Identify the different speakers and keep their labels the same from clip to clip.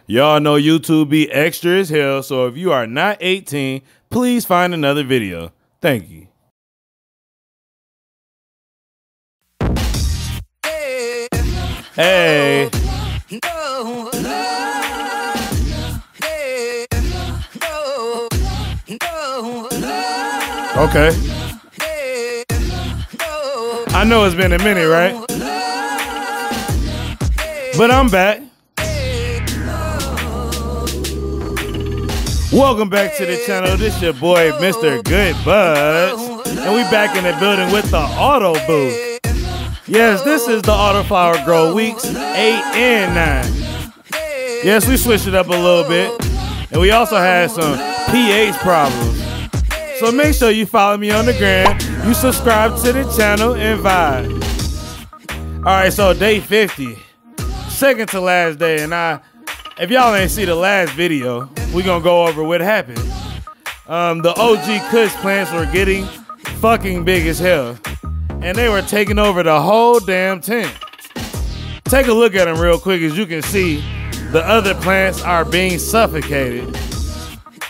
Speaker 1: Y'all know YouTube be extra as hell, so if you are not 18, please find another video. Thank you. Hey. Okay. I know it's been a minute, right? But I'm back. Welcome back to the channel. This your boy, Mr. GoodBuds. And we back in the building with the Auto Booth. Yes, this is the Autoflower Grow Weeks 8 and 9. Yes, we switched it up a little bit. And we also had some pH problems. So make sure you follow me on the gram, you subscribe to the channel, and vibe. Alright, so day 50. Second to last day, and if y'all ain't see the last video, we gonna go over what happened. The OG Kush plants were getting fucking big as hell, and they were taking over the whole damn tent. Take a look at them real quick. As you can see, the other plants are being suffocated.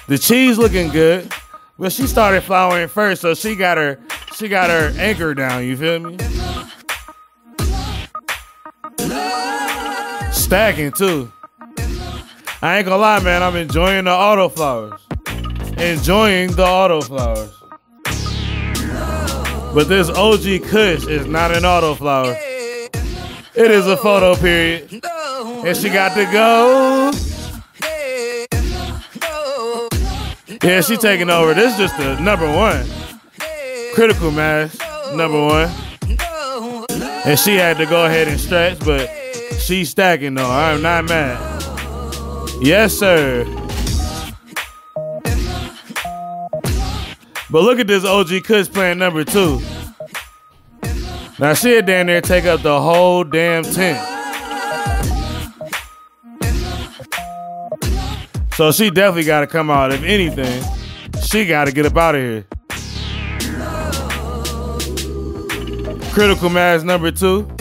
Speaker 1: The cheese looking good, but she started flowering first, so she got her anchor down. You feel me? Stacking too. I ain't gonna lie, man. I'm enjoying the autoflowers. Enjoying the autoflowers. But this OG Kush is not an autoflower. It is a photo period. And she got to go. Yeah, she taking over. This is just the number one. Critical mass, number one. And she had to go ahead and stretch, but she's stacking though. I'm not mad. Yes, sir. But look at this OG Kush plant number 2. Now she'll down there take up the whole damn tent. So she definitely got to come out. If anything, she got to get up out of here. Critical mass number 2.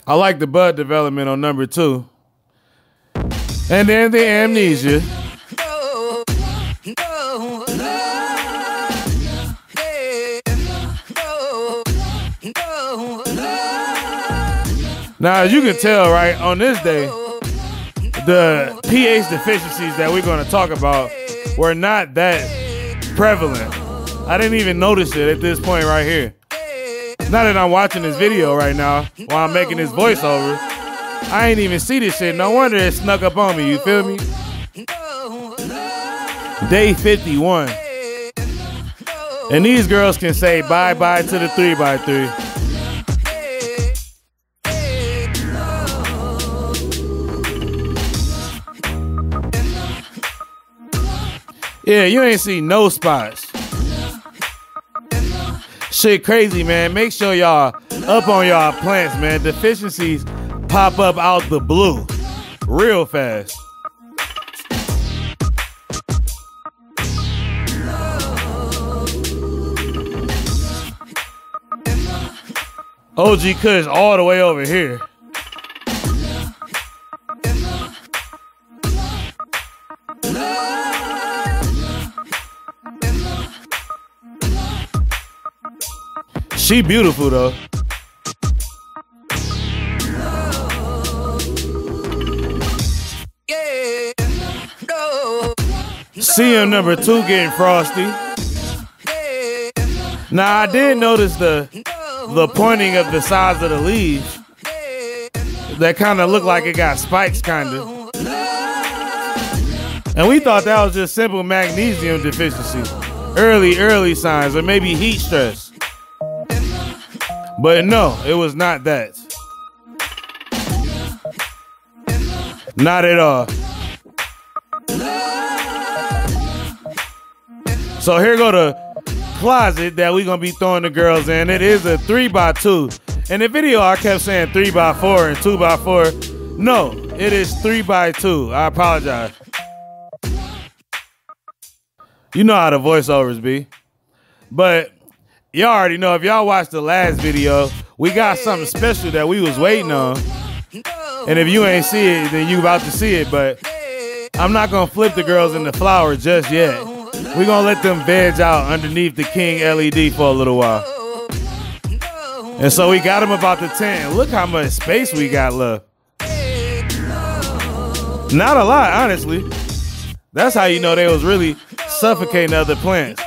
Speaker 1: I like the bud development on number 2. And then the amnesia. Now, as you can tell, right, on this day, the pH deficiencies that we're going to talk about were not that prevalent. I didn't even notice it at this point right here. Now that I'm watching this video right now, while I'm making this voiceover, I ain't even see this shit. No wonder it snuck up on me, you feel me? Day 51. And these girls can say bye-bye to the 3x3. Yeah, you ain't see no spots. Shit crazy, man. Make sure y'all up on y'all plants, man. Deficiencies pop up out the blue real fast. OG Kush all the way over here. She beautiful though. CM number 2 getting frosty. Now I did notice the pointing of the sides of the leaves. That kind of looked like it got spikes, kind of. And we thought that was just simple magnesium deficiency. Early signs, or maybe heat stress. But no, it was not that. Not at all. So here go the closet that we gonna be throwing the girls in. It is a 3x2. In the video, I kept saying 3x4 and 2x4. No, it is 3x2. I apologize. You know how the voiceovers be. But y'all already know, if y'all watched the last video, we got something special that we was waiting on. And if you ain't see it, then you about to see it. But I'm not gonna flip the girls in the flower just yet. We gonna let them veg out underneath the King LED for a little while. And so we got them about the 10. Look how much space we got left. Not a lot, honestly. That's how you know they was really suffocating other plants.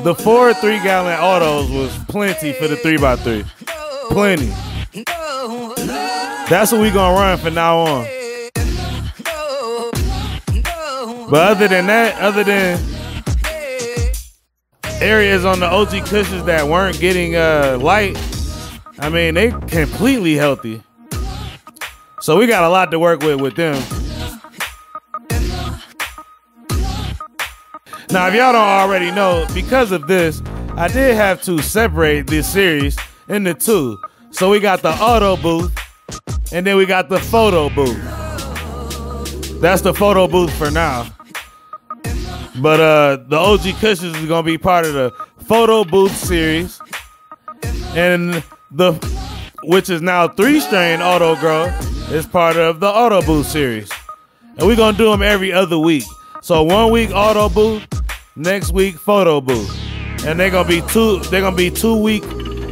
Speaker 1: The 4 3-gallon autos was plenty for the 3x3. Plenty. That's what we gonna run from now on. But other than that, other than areas on the OG cushions that weren't getting light, I mean, they completely healthy. So we got a lot to work with them. Now, if y'all don't already know, because of this, I did have to separate this series into 2. So we got the auto booth, and then we got the photo booth. That's the photo booth for now. But the OG cushions is gonna be part of the photo booth series, and which is now 3-strain auto grow, is part of the auto booth series. And we're gonna do them every other week. So 1 week auto booth, next week photo booth, and they're gonna be 2-week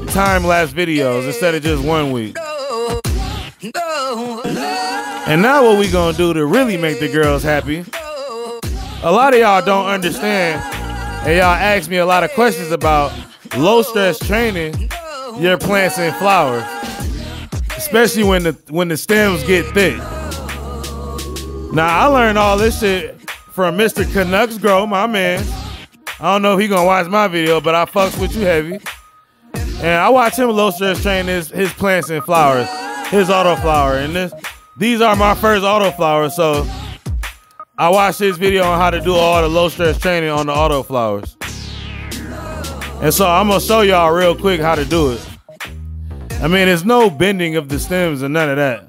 Speaker 1: time-lapse videos instead of just 1 week. And now what we gonna do to really make the girls happy? A lot of y'all don't understand, and y'all ask me a lot of questions about low stress training your plants in flowers, especially when the stems get thick. Now I learned all this shit from Mr. Canucks Grow, my man. I don't know if he gonna watch my video, but I fucks with you heavy. And I watch him low stress train his plants in flowers, his Autoflower. And these are my first Autoflowers, so I watched his video on how to do all the low stress training on the Autoflowers. And so I'm gonna show y'all real quick how to do it. I mean, there's no bending of the stems and none of that.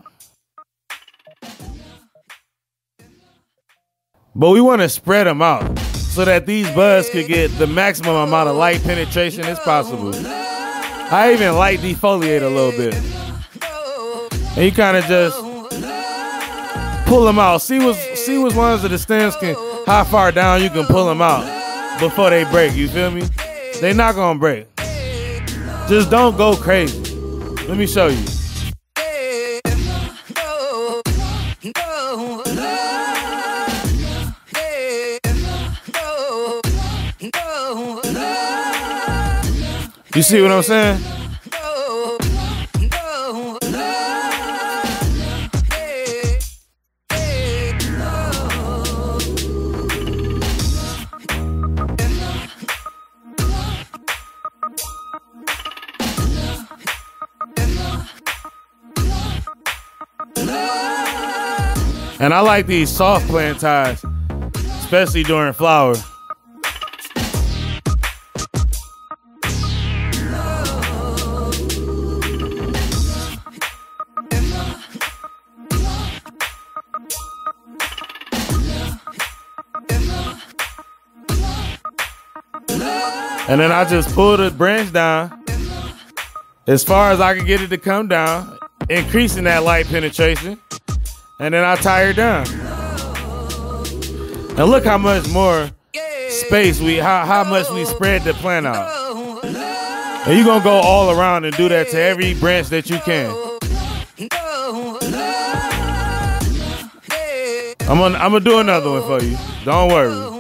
Speaker 1: But we want to spread them out so that these buds could get the maximum amount of light penetration as possible. I even light defoliate a little bit. And you kind of just pull them out. See which ones of the stems how far down you can pull them out before they break, you feel me? They not gonna break. Just don't go crazy. Let me show you. You see what I'm saying? And I like these soft plant ties, especially during flower. And then I just pull the branch down as far as I can get it to come down, increasing that light penetration. And then I tie her down. And look how much more space how much we spread the plant out. And you're gonna go all around and do that to every branch that you can. I'm gonna do another one for you. Don't worry.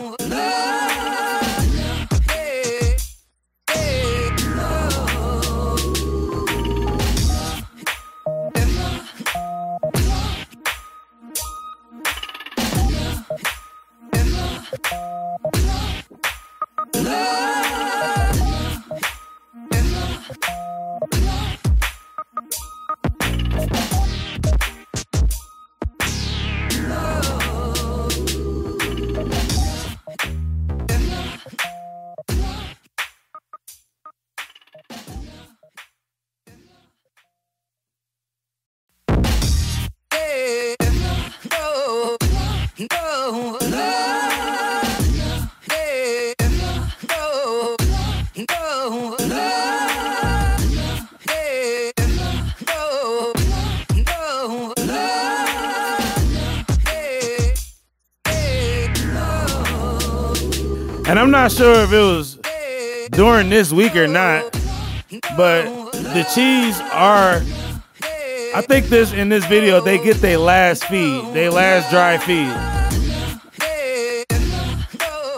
Speaker 1: And I'm not sure if it was during this week or not, but the cheese are, I think in this video, they get their last feed, their last dry feed.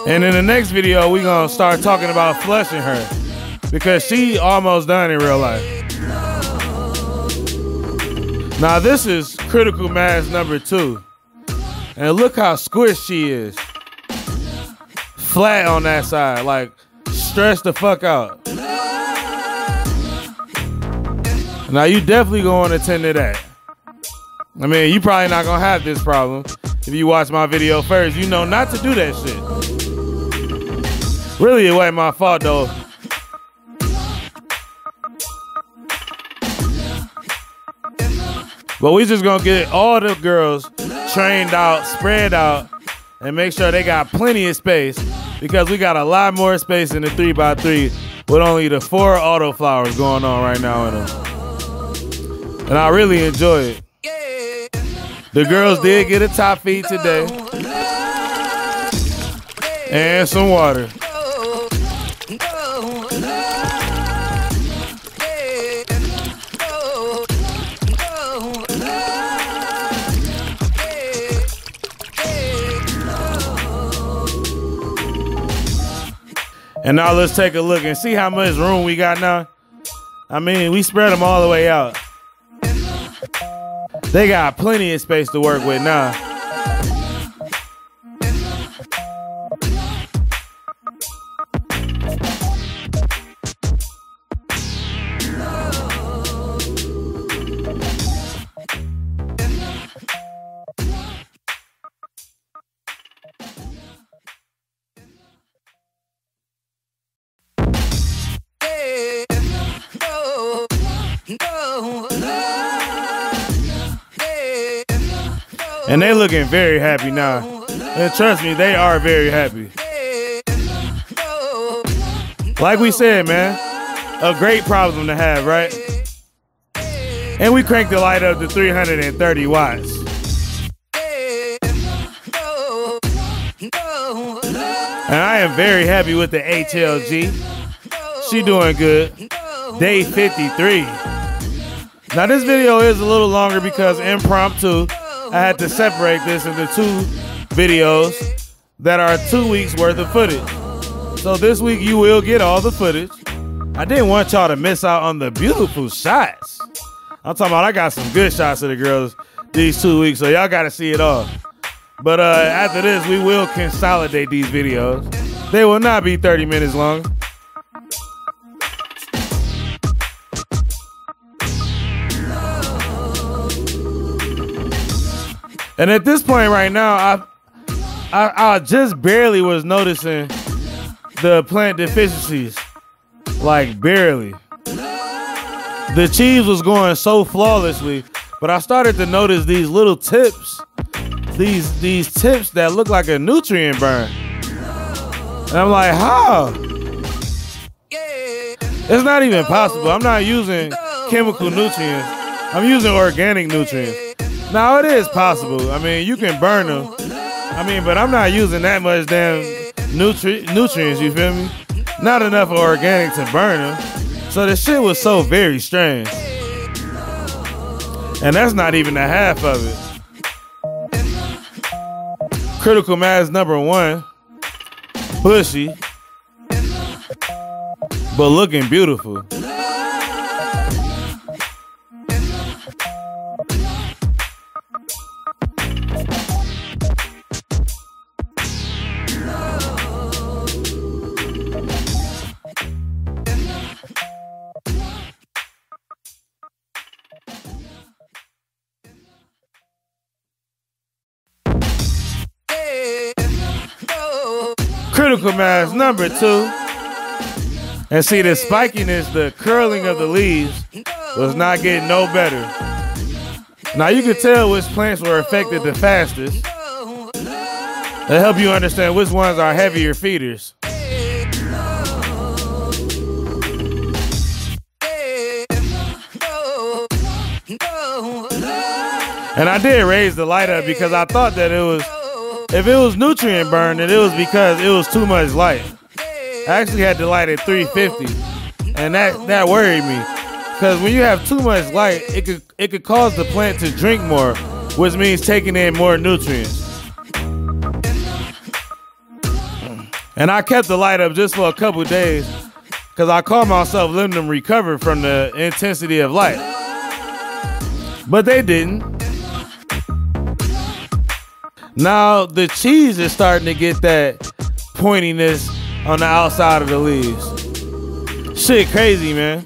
Speaker 1: And in the next video, we gonna start talking about flushing her because she almost done in real life. Now this is critical mass number 2. And look how squished she is. Flat on that side, like stretch the fuck out. Now you definitely gonna attend to that. I mean, you probably not gonna have this problem. If you watch my video first, you know not to do that shit. Really, it wasn't my fault though. But we just gonna get all the girls trained out, spread out, and make sure they got plenty of space because we got a lot more space in the 3x3 with only the 4 Autoflowers going on right now in them. And I really enjoy it. The girls did get a top feed today. And some water. And now let's take a look and see how much room we got now. I mean, we spread them all the way out. They got plenty of space to work with now. And they looking very happy now. And trust me, they are very happy. Like we said, man, a great problem to have, right? And we cranked the light up to 330 watts. And I am very happy with the HLG. She doing good. Day 53. Now this video is a little longer because impromptu. I had to separate this into 2 videos that are 2 weeks worth of footage. So this week you will get all the footage. I didn't want y'all to miss out on the beautiful shots. I'm talking about I got some good shots of the girls these 2 weeks, so y'all gotta see it all. But after this, we will consolidate these videos. They will not be 30 minutes long. And at this point right now, I just barely was noticing the plant deficiencies. Like barely. The cheese was going so flawlessly, but I started to notice these little tips. These tips that look like a nutrient burn. And I'm like, how? It's not even possible. I'm not using chemical nutrients. I'm using organic nutrients. Now it is possible. I mean, you can burn them. I mean, but I'm not using that much damn nutrients, you feel me? Not enough of organic to burn them. So the shit was so very strange. And that's not even the half of it. Critical mass number 1. Bushy. But looking beautiful. Critical mass number 2. And see, the spikiness, the curling of the leaves was not getting no better. Now you can tell which plants were affected the fastest. That'll help you understand which ones are heavier feeders. And I did raise the light up because I thought that it was if it was nutrient burn, then it was because it was too much light. I actually had to light at 350, and that worried me, because when you have too much light, it could cause the plant to drink more, which means taking in more nutrients. And I kept the light up just for a couple days, because I called myself letting them recover from the intensity of light. But they didn't. Now the cheese is starting to get that pointiness on the outside of the leaves. Shit crazy, man.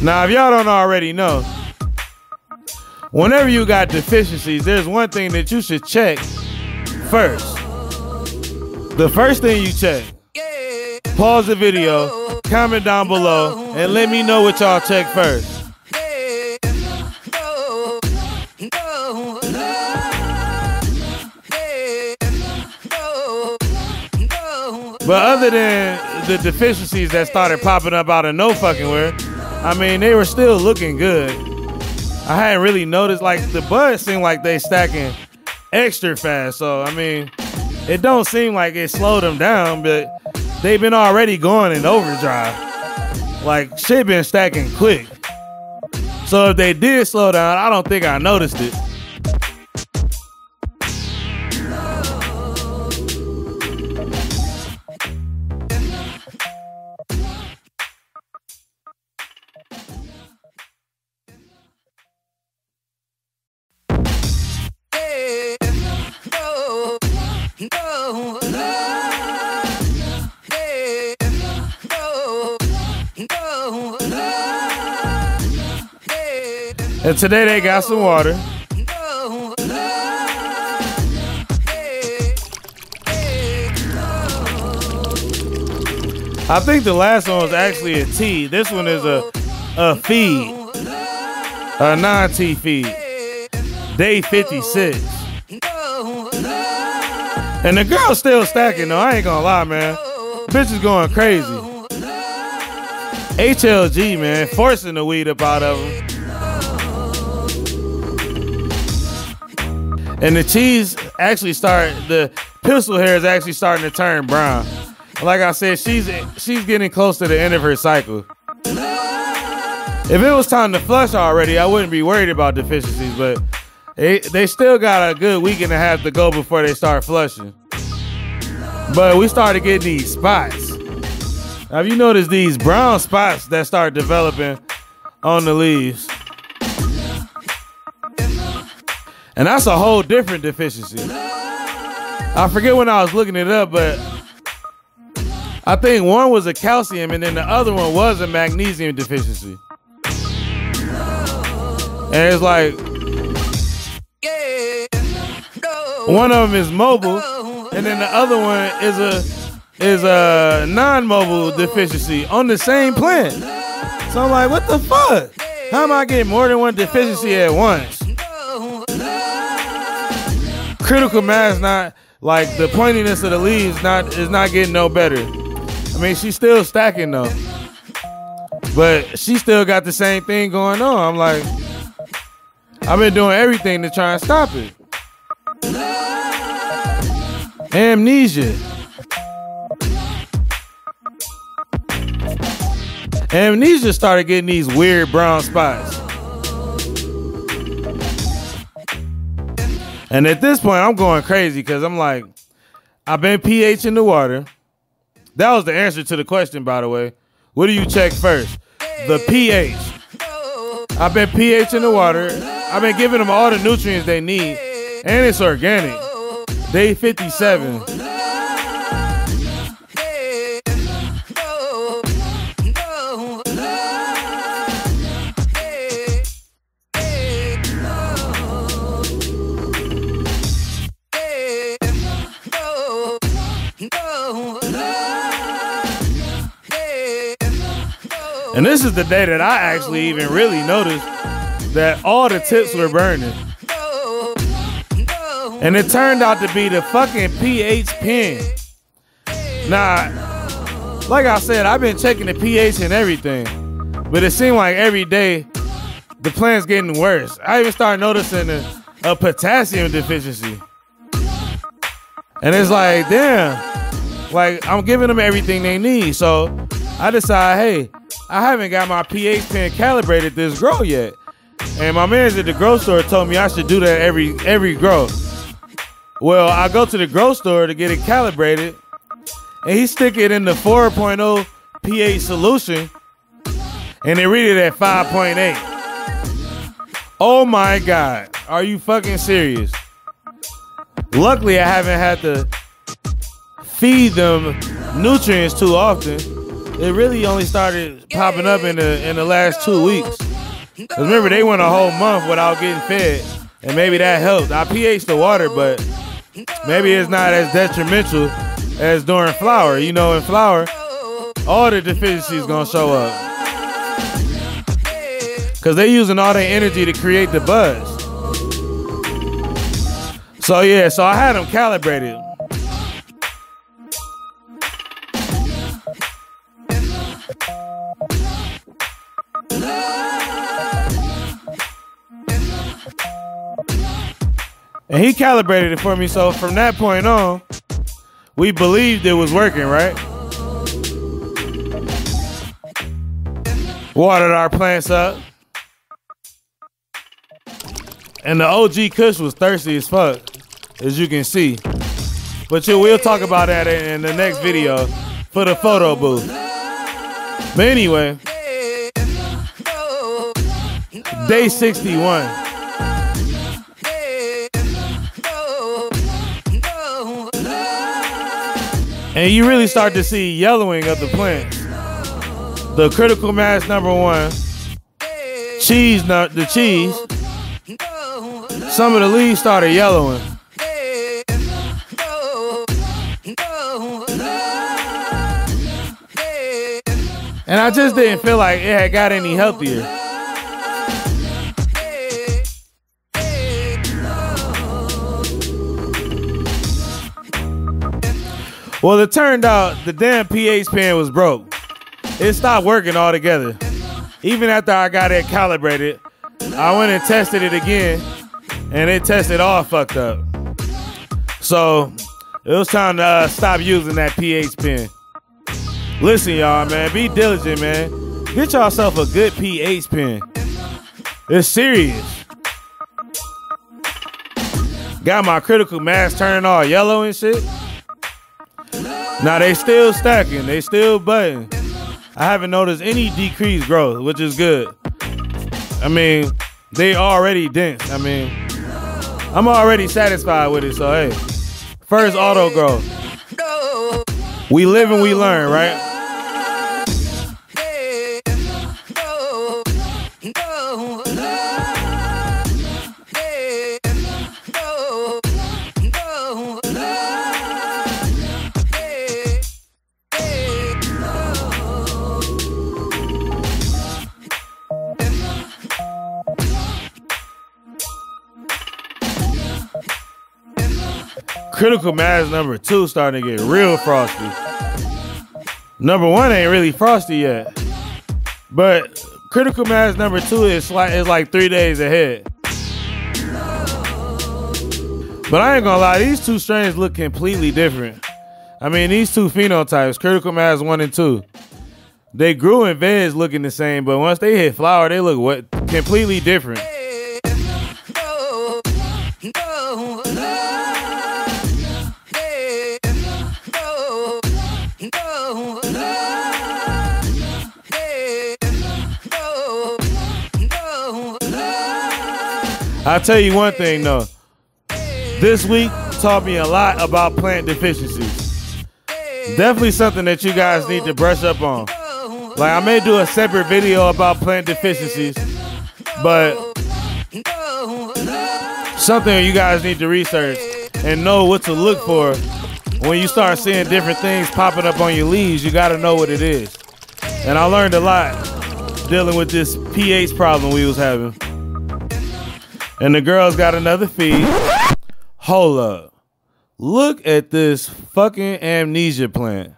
Speaker 1: Now, if y'all don't already know, whenever you got deficiencies, there's one thing that you should check first. The first thing you check, pause the video, comment down below, and let me know what y'all check first. But other than the deficiencies that started popping up out of no fucking where, I mean, they were still looking good. I hadn't really noticed, like, the buds seem like they stacking extra fast. So, I mean, it don't seem like it slowed them down, but they've been already going in overdrive. Like, shit been stacking quick. So if they did slow down, I don't think I noticed it. And today they got some water. I think the last one was actually a tea. This one is a feed, a non-tea feed. Day 56. And the girl's still stacking though, I ain't gonna lie, man. Bitch is going crazy. HLG, man, forcing the weed up out of them. And the cheese actually the pistol hair is actually starting to turn brown. Like I said, she's getting close to the end of her cycle. If it was time to flush already, I wouldn't be worried about deficiencies, but they still got a good week and a half to go before they start flushing. But we started getting these spots. Have you noticed these brown spots that start developing on the leaves? And that's a whole different deficiency. I forget when I was looking it up, but I think one was a calcium and then the other one was a magnesium deficiency. And it's like, one of them is mobile and then the other one is a non-mobile deficiency on the same plant. So I'm like, what the fuck? How am I getting more than one deficiency at once? Critical mass, not like the pointiness of the leaves is not getting no better. I mean, she's still stacking though, but she still got the same thing going on. I'm like, I've been doing everything to try and stop it. Amnesia. Amnesia started getting these weird brown spots. And at this point, I'm going crazy because I'm like, I've been pHing the water. That was the answer to the question, by the way. What do you check first? The pH. I've been pHing the water. I've been giving them all the nutrients they need. And it's organic. Day 57. And this is the day that I actually even really noticed that all the tips were burning. And it turned out to be the fucking pH pen. Now, like I said, I've been checking the pH and everything, but it seemed like every day the plant's getting worse. I even started noticing a potassium deficiency. And it's like, damn, like I'm giving them everything they need. So I decide, hey, I haven't got my pH pen calibrated this grow yet. And my man's at the grow store told me I should do that every grow. Well, I go to the grow store to get it calibrated, and he stick it in the 4.0 pH solution, and they read it at 5.8. Oh my God, are you fucking serious? Luckily, I haven't had to feed them nutrients too often. It really only started popping up in the last 2 weeks. Cause remember, they went a whole month without getting fed, and maybe that helped. I pH the water, but maybe it's not as detrimental as during flower. You know, in flower, all the deficiencies gonna show up. Cause they using all their energy to create the buzz. So yeah, so I had them calibrated. And he calibrated it for me, so from that point on, we believed it was working, right? Watered our plants up. And the OG Kush was thirsty as fuck, as you can see. But we'll talk about that in the next video for the photo booth. But anyway, day 61. And you really start to see yellowing of the plants. The critical mass number 1, the cheese. Some of the leaves started yellowing. And I just didn't feel like it had got any healthier. Well, it turned out the damn pH pen was broke. It stopped working altogether. Even after I got it calibrated, I went and tested it again, and it tested all fucked up. So it was time to stop using that pH pen. Listen, y'all, man, be diligent, man. Get yourself a good pH pen. It's serious. Got my critical mass turning all yellow and shit. Now they still stacking, they still budding. I haven't noticed any decreased growth, which is good. I mean, they already dense. I mean, I'm already satisfied with it, so hey. First auto growth. We live and we learn, right? Critical mass number 2 starting to get real frosty. Number 1 ain't really frosty yet, but critical mass number 2 is like 3 days ahead. But I ain't gonna lie, these two strains look completely different. I mean, these two phenotypes, critical mass 1 and 2, they grew in veg looking the same, but once they hit flower, they look completely different. I'll tell you one thing though. This week taught me a lot about plant deficiencies. Definitely something that you guys need to brush up on. Like, I may do a separate video about plant deficiencies, but something you guys need to research and know what to look for. When you start seeing different things popping up on your leaves, you gotta know what it is. And I learned a lot dealing with this pH problem we was having. And the girls got another feed. Hold up. Look at this fucking amnesia plant.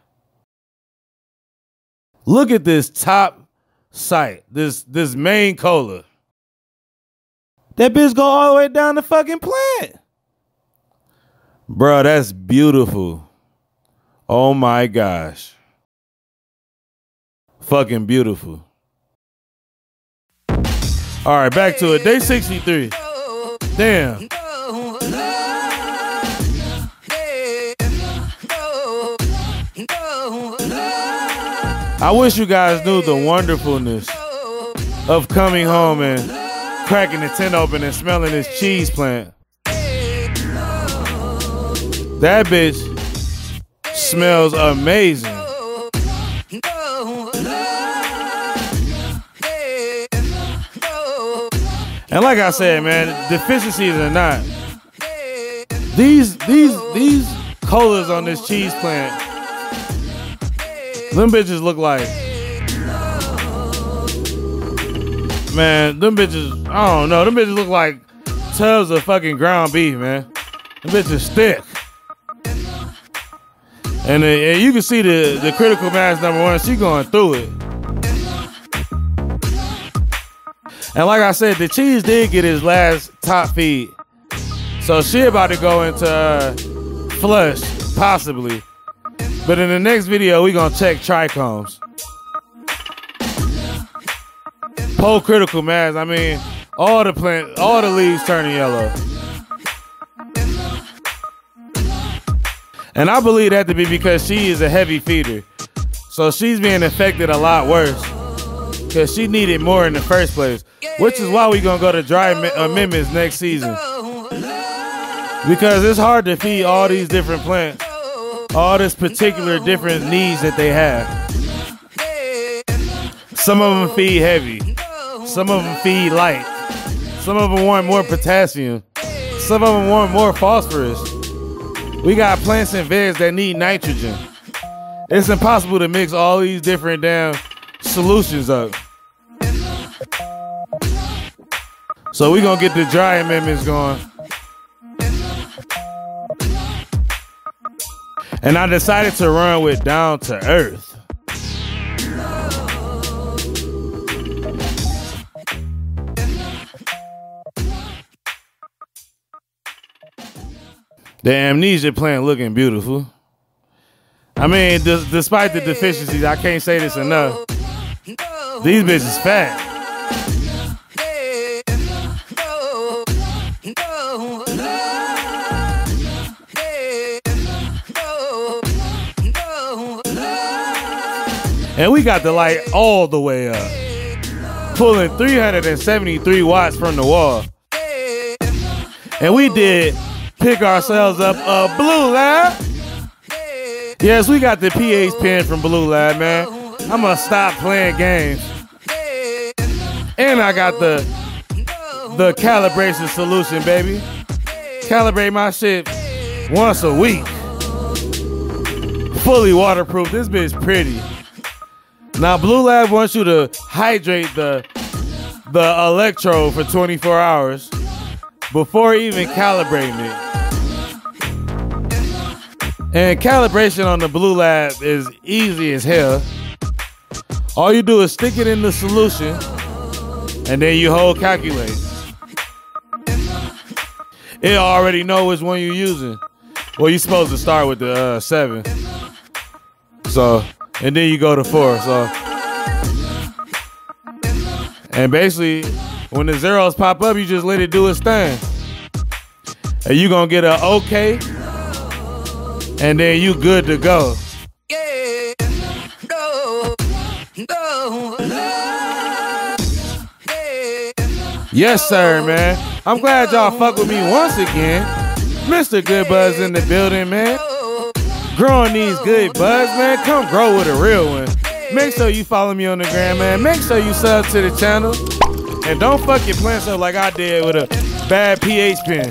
Speaker 1: Look at this top site, this main cola. That bitch go all the way down the fucking plant. Bro, that's beautiful. Oh my gosh. Fucking beautiful. All right, back to it. Day 63. Damn. I wish you guys knew the wonderfulness of coming home and cracking the tent open and smelling this cheese plant. That bitch smells amazing. And like I said, man, deficiencies or not, these colas on this cheese plant, them bitches look like, man, them bitches, I don't know, them bitches look like tubs of fucking ground beef, man. Them bitches thick. And you can see the critical mass number one, she going through it. And like I said, the cheese did get his last top feed. So she about to go into flush, possibly. But in the next video, we gonna check trichomes. Pole critical mass, I mean, all the leaves turning yellow. And I believe that to be because she is a heavy feeder. So she's being affected a lot worse because she needed more in the first place, which is why we're going to go to dry amendments next season. Because it's hard to feed all these different plants, all this particular different needs that they have. Some of them feed heavy. Some of them feed light. Some of them want more potassium. Some of them want more phosphorus. We got plants and veggies that need nitrogen. It's impossible to mix all these different damn solutions up. So we're going to get the dry amendments going. And I decided to run with down to earth. The amnesia plant looking beautiful. I mean, despite the deficiencies, I can't say this enough. These bitches fat. And we got the light all the way up, pulling 373 watts from the wall. And we did pick ourselves up a BlueLab. Yes, we got the pH pen from BlueLab, man. I'm gonna stop playing games. And I got the calibration solution, baby. Calibrate my shit once a week. Fully waterproof. This bitch pretty. Now BlueLab wants you to hydrate the electrode for 24 hours before even calibrating it. And calibration on the BlueLab is easy as hell. All you do is stick it in the solution and then you hold calculate. It already know which one you're using. Well, you're supposed to start with the 7. So, and then you go to 4. So, and basically, when the zeros pop up, you just let it do its thing. And you gonna get an okay, and then you good to go. Yes, sir, man. I'm glad y'all fuck with me once again. Mr. GoodBuds in the building, man. Growing these good buds, man. Come grow with a real one. Make sure you follow me on the gram, man. Make sure you sub to the channel. And don't fuck your plants up like I did with a bad pH pen.